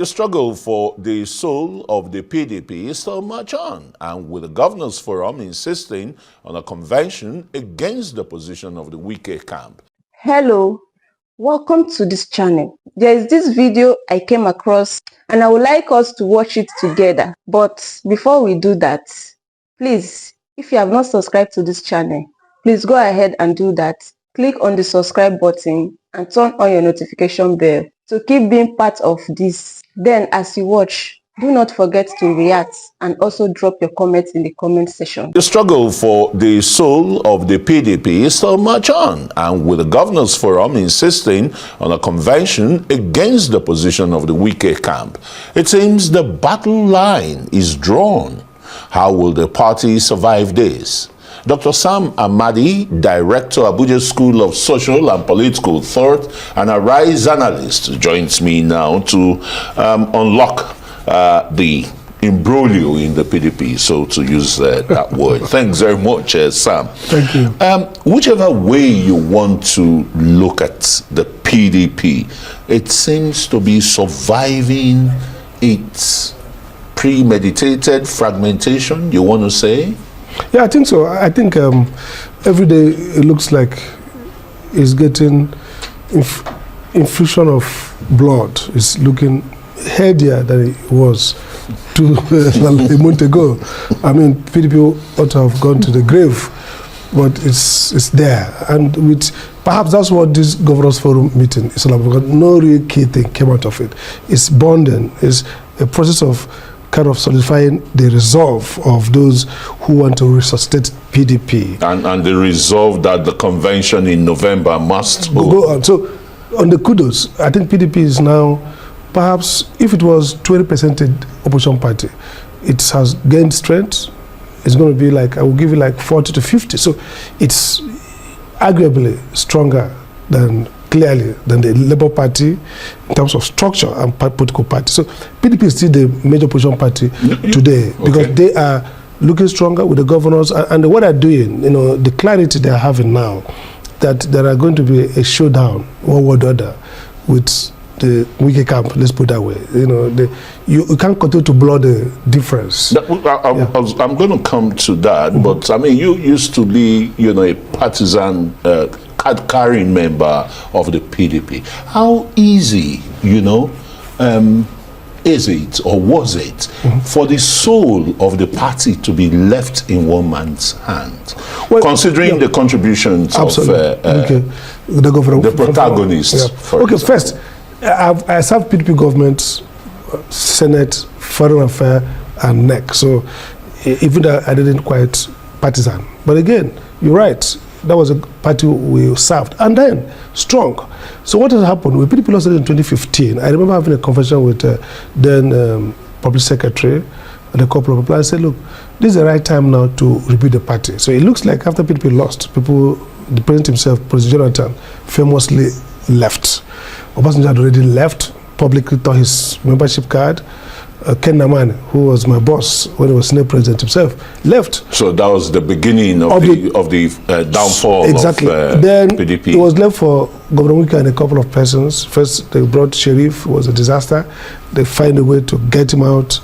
The struggle for the soul of the PDP is still much on, and with the Governors Forum insisting on a convention against the position of the Wike camp. Hello, welcome to this channel. There is this video I came across and I would like us to watch it together. But before we do that, please, if you have not subscribed to this channel, please go ahead and do that. Click on the subscribe button and turn on your notification bell to keep being part of this. Then as you watch, do not forget to react and also drop your comments in the comment section. The struggle for the soul of the PDP is still much on, and with the Governors Forum insisting on a convention against the position of the Wike camp. It seems the battle line is drawn. How will the party survive this? Dr. Sam Amadi, Director, Abuja School of Social and Political Thought and a RISE analyst, joins me now to unlock the imbroglio in the PDP, so to use that word. Thanks very much, Sam. Thank you. Whichever way you want to look at the PDP, it seems to be surviving its premeditated fragmentation, you want to say? Yeah, I think so. I think every day it looks like it's getting infusion of blood. It's looking headier than it was a month ago. I mean, PDP ought to have gone to the grave, but it's there. And with perhaps that's what this Governors Forum meeting is all about. No real key thing came out of it. It's bonding. It's a process of kind of solidifying the resolve of those who want to resuscitate PDP. And the resolve that the convention in November must go on. So, on the kudos, I think PDP is now, perhaps, if it was 20% opposition party, it has gained strength. It's going to be like, I will give you like 40 to 50. So, it's arguably stronger clearly than the Labour Party in terms of structure and political party. So PDP is still the major opposition party today because they are looking stronger with the governors and what they're doing, you know, the clarity they're having now that there are going to be a showdown, one way or the other, with the Wike camp, let's put it that way. You know, you can't continue to blur the difference. I'm going to come to that, but I mean, you used to be, you know, a partisan card-carrying member of the PDP. How easy, you know, is it or was it for the soul of the party to be left in one man's hands? Well, considering the contributions of the protagonists. For example. First, I served PDP government, Senate, Foreign Affairs, and NEC. So even though I didn't quite partisan, but again, you're right. That was a party we served, and then strong. So what has happened? When PDP lost it in 2015, I remember having a conversation with then Public Secretary and a couple of people. I said, look, this is the right time now to rebuild the party. So it looks like after PDP lost, the president himself, President Jonathan, famously left. Obasanjo had already left, publicly tore his membership card. Ken Namani, who was my boss when he was Senate President himself, left. So that was the beginning of the downfall of PDP. It was left for Governor Wike and a couple of persons. First, they brought Sheriff, it was a disaster. They find a way to get him out.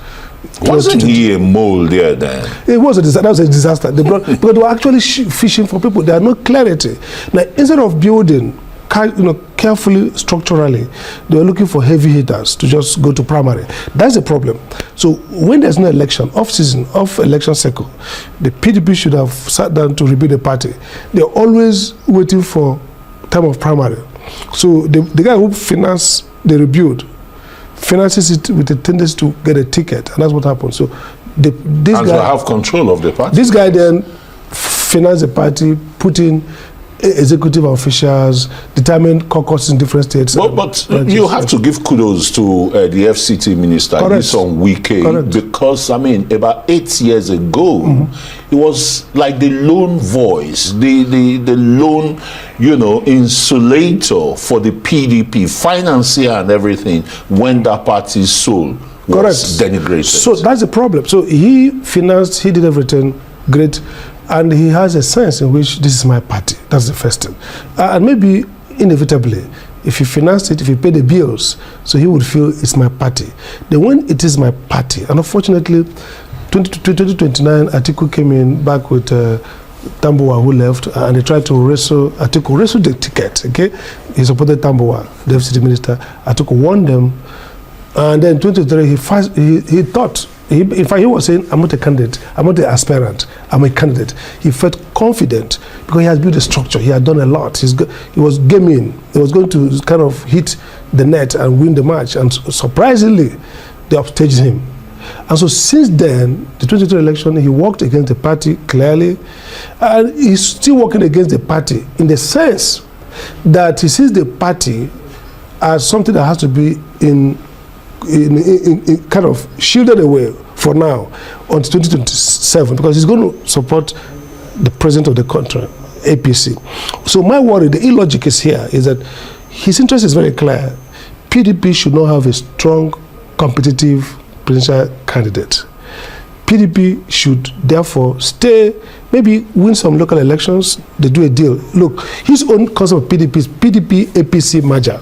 Wasn't he a mole there then? It was a disaster. That was a disaster. They brought, because they were actually fishing for people. There had no clarity. Now, instead of building, you know, carefully, structurally, they were looking for heavy hitters to just go to primary. That's the problem. So when there's no election, off-season, off-election cycle, the PDP should have sat down to rebuild the party. They're always waiting for time of primary. So the guy who financed the rebuild finances it with a tendency to get a ticket, and that's what happened. So this guy have control of the party. This guy then financed the party, put in executive officials, determine caucuses in different states. But you have to give kudos to the FCT minister, Nyesom Wike, because, I mean, about 8 years ago, it was like the lone voice, the lone, you know, insulator for the PDP, financier and everything, when that party's soul was denigrated. So that's the problem. So he financed, he did everything great. And he has a sense in which this is my party. That's the first thing. And maybe, inevitably, if he financed it, if he paid the bills, so he would feel it's my party. Then when it is my party, and unfortunately, 2029, Atiku came in back with Tambuwa, who left, and they tried to wrestle Atiku, wrestle the ticket. Okay, he supported Tambuwa, the FCT minister. Atiku won them, and then 2023 he thought. In fact, he was saying, I'm not a candidate, I'm not an aspirant, I'm a candidate. He felt confident because he has built a structure, he had done a lot. He was gaming, he was going to kind of hit the net and win the match, and surprisingly, they upstaged him. And so since then, the 2023 election, he worked against the party clearly, and he's still working against the party in the sense that he sees the party as something that has to be in kind of shielded away for now until 2027, because he's going to support the president of the country, APC. So my worry, the illogic is here, is that his interest is very clear. PDP should not have a strong, competitive presidential candidate. PDP should therefore stay, maybe win some local elections, they do a deal. Look, his own concept of PDP is PDP-APC merger.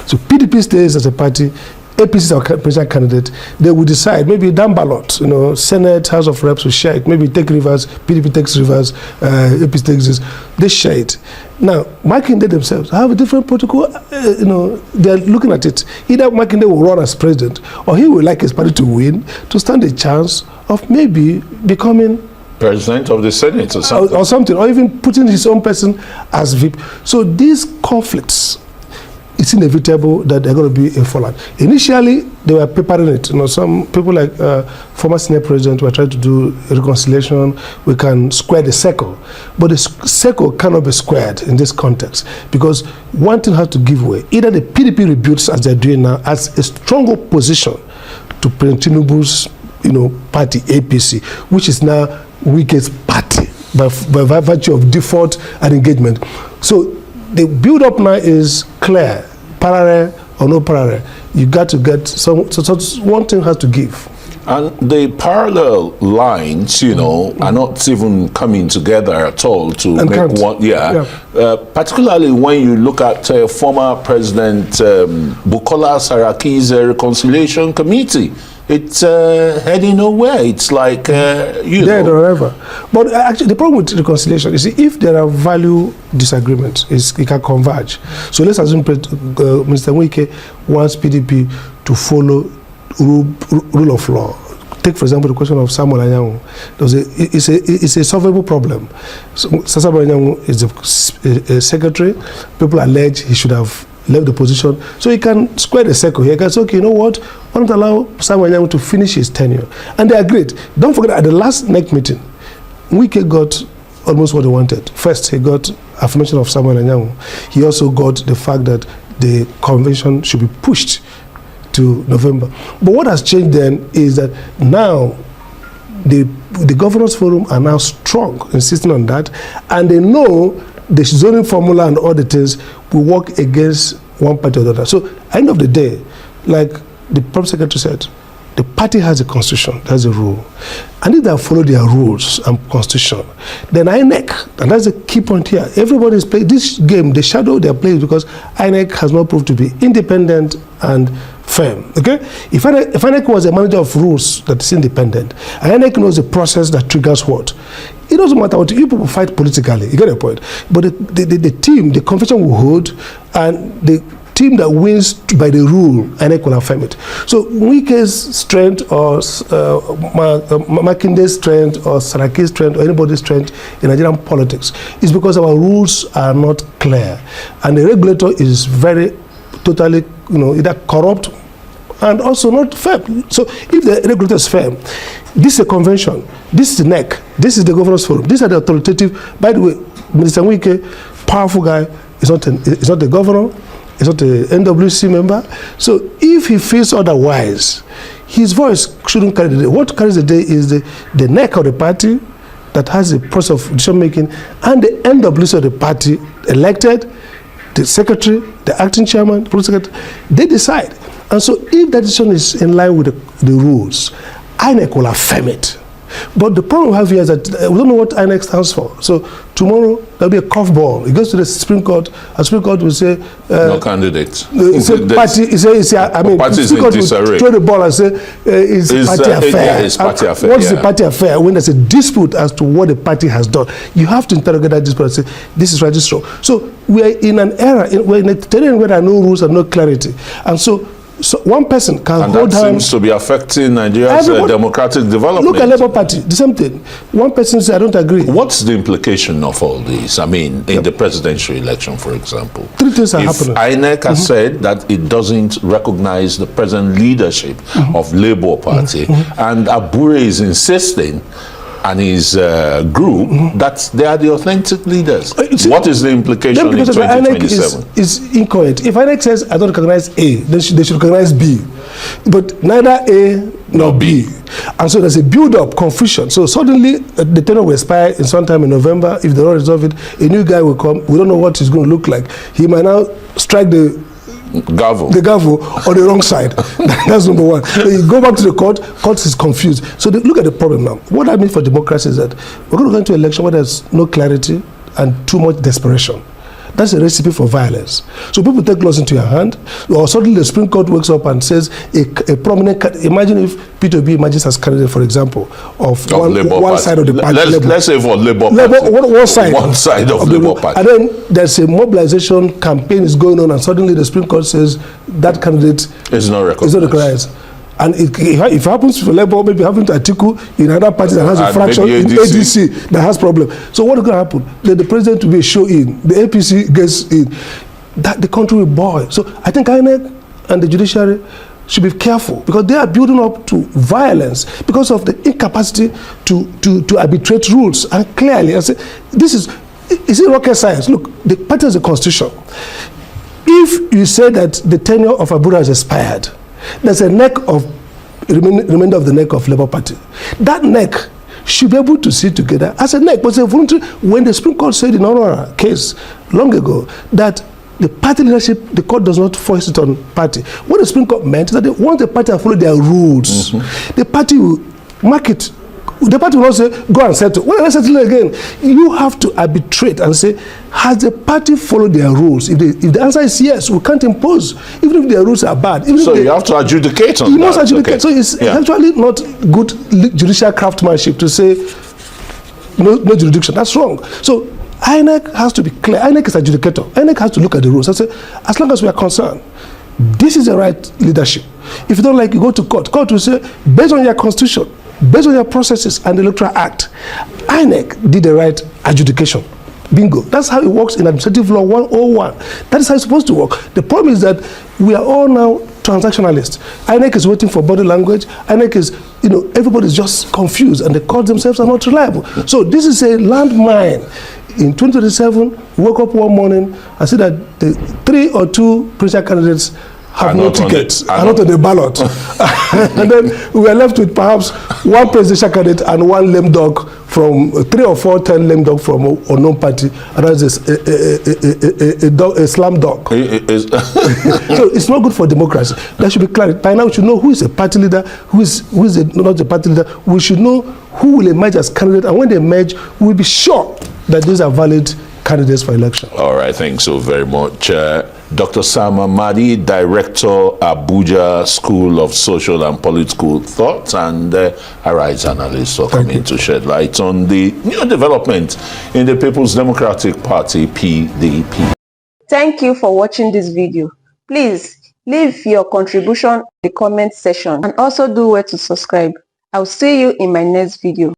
So PDP stays as a party, APC is our presidential candidate. They will decide, maybe down ballot, Senate, House of Reps will share it. Maybe take Rivers, PDP takes Rivers, APC takes this. They share it. Now, Makinde themselves have a different protocol. They are looking at it. Either Makinde will run as president, or he will like his party to win to stand a chance of maybe becoming president of the Senate or something, or even putting his own person as VP. So these conflicts, it's inevitable that they're going to be a fallout. Initially, they were preparing it. Some people like former Senate President were trying to do reconciliation. We can square the circle. But the circle cannot be squared in this context, because one thing has to give way. Either the PDP rebuilds, as they're doing now, as a strong opposition to President Tinubu's party, APC, which is now Wike's party by virtue of default and engagement. So the build-up now is clear, parallel or no parallel. You got to get so one thing has to give. And the parallel lines, are not even coming together at all to And make can't. one. Particularly when you look at former President Bukola Saraki's reconciliation committee. It's heading nowhere. It's like, Dead or ever. But actually, the problem with reconciliation is, if there are value disagreements, it can converge. So let's assume Mr. Wike wants PDP to follow rule of law. Take, for example, the question of Samuel Anyanwu. It's a solvable problem. So, Samuel Anyanwu is a secretary. People allege he should have left the position, so he can square the circle here. He can say, okay, you know what? Why not allow Samuel Anyanwu to finish his tenure? And they agreed. Don't forget, at the last NEC meeting, Wike got almost what he wanted. First, he got affirmation of Samuel Anyanwu. He also got the fact that the convention should be pushed to November. But what has changed then is that now the governors forum are now strong, insisting on that, and they know the zoning formula and all the things will work against one party or the other. So at the end of the day, like the Prime Secretary said, the party has a constitution, has a rule. And if they follow their rules and constitution, then INEC, and that's the key point here, everybody is playing this game, the shadow they're playing, because INEC has not proved to be independent and firm. Okay? If INEC was a manager of rules that is independent, and INEC knows the process that triggers what, it doesn't matter what you people fight politically, you get a point. But the team, the convention will hold, and the team that wins by the rule, INEC will affirm it. So Wike's strength or Makinde's strength or Saraki's strength or anybody's strength in Nigerian politics is because our rules are not clear. And the regulator is very totally, either corrupt and also not fair. So if the regulator is fair, this is a convention, this is the NEC, this is the governors forum, these are the authoritative. By the way, Minister Wike, powerful guy, is not the governor, is not a NWC member. So if he feels otherwise, his voice shouldn't carry the day. What carries the day is the neck of the party that has the process of decision making, and the NWC of the party elected, the secretary, the acting chairman, the political secretary, they decide. And so if that decision is in line with the rules, INEC will affirm it. But the problem we have here is that we don't know what INEC stands for. So tomorrow there'll be a curveball. It goes to the Supreme Court, and Supreme Court will say no candidates. It's a party. Parties Supreme Court in disarray. will throw the ball and say it's party affair. Yeah, it's party affair. What is a party affair? When there's a dispute as to what the party has done, you have to interrogate that dispute and say this is right, this is wrong. So we are in an era, we're in a terrain where there are no rules and no clarity, and so one person can and hold that down. seems to be affecting Nigeria's democratic development. Look at Labour Party, the same thing. One person says, I don't agree. What's the implication of all this? I mean, in the presidential election, for example. Three things are if happening. INEC has said that it doesn't recognize the present leadership of Labour Party, and Abure is insisting, and his group, that they are the authentic leaders. What is the implication in 2027? Is incorrect. If INEC says, I don't recognize A, then they should recognize B. But neither A nor B. And so there's a build-up, confusion. So suddenly, the tenure will expire in sometime in November. If they don't resolve it, a new guy will come. We don't know what he's going to look like. He might now strike the gavel on the wrong side. That's number one. So you go back to the court is confused. So look at the problem now. What that means for democracy is that we're going to go into an election where there's no clarity and too much desperation. That's a recipe for violence. So people take laws into your hand, or suddenly the Supreme Court wakes up and says a prominent, imagine if P2B emerges as candidate, for example, of one side of the party. Let's say for Labour Party. One side of Labour Party. And then there's a mobilization campaign is going on, and suddenly the Supreme Court says that candidate is not recognized. And if it happens to Labour, maybe happen to Atiku in another party that has a fraction in ADC that has problem. So what is going to happen? Then the president will be a show in, the APC gets in, that the country will boil. So I think INEC and the judiciary should be careful, because they are building up to violence because of the incapacity to arbitrate rules. And clearly, I say, this is it rocket science? Look, the party has a constitution. If you say that the tenure of Abura has expired, there's a remainder of the neck of Labour Party. That neck should be able to sit together as a neck. But it's a voluntary. When the Supreme Court said in our case long ago that the party leadership, the court does not force it on party. What the Supreme Court meant is that once the party follow their rules, the party will mark it. The party will not say, go and settle. When I settle again, you have to arbitrate and say, has the party followed their rules? If the answer is yes, we can't impose, even if their rules are bad. So you have to adjudicate on that. You must adjudicate. Okay. So it's actually not good judicial craftsmanship to say no jurisdiction. That's wrong. So INEC has to be clear. INEC is adjudicator. INEC has to look at the rules and say, as long as we are concerned, this is the right leadership. If you don't like, you go to court. Court will say, based on your constitution, based on your processes and the Electoral Act, INEC did the right adjudication. Bingo. That's how it works in Administrative Law 101. That is how it's supposed to work. The problem is that we are all now transactionalists. INEC is waiting for body language. INEC is, everybody's just confused, and the courts themselves are not reliable. So this is a landmine. In 2027, we woke up one morning and see that the 3 or 2 presidential candidates have no tickets, are not on the ballot. And then we are left with perhaps 1 presidential candidate and 1 lame dog from 3 or 4 10 lame dog from unknown party, and that's a slam dog. So it's not good for democracy. That should be clear. By now we should know who is a party leader, who is not a party leader. We should know who will emerge as candidate, and when they emerge, we will be sure that these are valid candidates for election. All right, thanks so very much. Dr. Sam Amadi, Director, Abuja School of Social and Political Thought, and Arise Analyst, for coming to shed light on the new development in the People's Democratic Party, PDP. Thank you for watching this video. Please leave your contribution in the comment section, and also do well to subscribe. I'll see you in my next video.